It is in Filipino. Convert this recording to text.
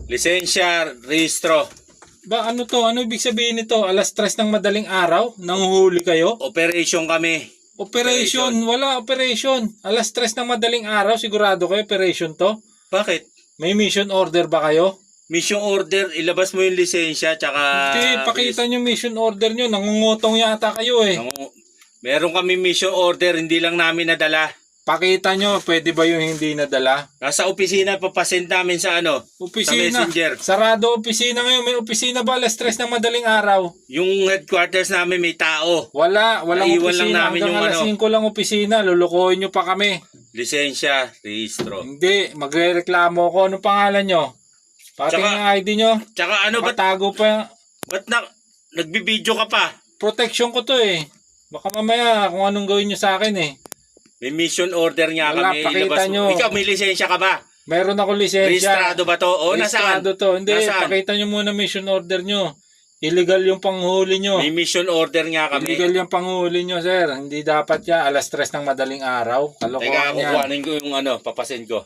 Lisensya, rehistro. Ba ano to? Ano ibig sabihin nito? Alas 3 ng madaling araw? Nanguhuli kayo? Operation kami. Operation. Wala operation. Alas 3 ng madaling araw, sigurado kayo operation to? Bakit? May mission order ba kayo? Mission order, ilabas mo yung lisensya tsaka... Hindi, pakita nyo mission order nyo. Nangungutong yata kayo eh. Meron kami mission order, hindi lang namin nadala. Pakita nyo, pwede ba yung hindi nadala? Nasa opisina, papasend namin sa ano? Opisina. Sa messenger. Sarado opisina ngayon. May opisina ba alas 3 ng madaling araw? Yung headquarters namin may tao. Walang Naiwan lang opisina. namin Hanggang yung alas ano. 5 lang opisina. Lulukohin nyo pa kami. Lisensya, rehistro. Hindi, magre-reklamo ko. Anong pangalan nyo? Pati Tsaka- ang ID nyo. Tsaka ano, ba't Patago pa. nagbibideo ka pa? Protection ko to eh. Baka mamaya kung anong gawin nyo sa akin eh. May mission order nga Wala, kami. pakita Ilabas mo. nyo. Ikaw, may lisensya ka ba? Meron ako lisensya. Rehistrado ba to? O, nasaan? Rehistrado to. Hindi, Nasaan? pakita nyo muna mission order nyo. Illegal yung panghuli nyo. May mission order nga kami. Illegal yung panghuli nyo, sir. Hindi dapat yan. Alas 3 ng madaling araw. Teka, Kalokohan yan. kukuhanin ko yung ano, papasend ko.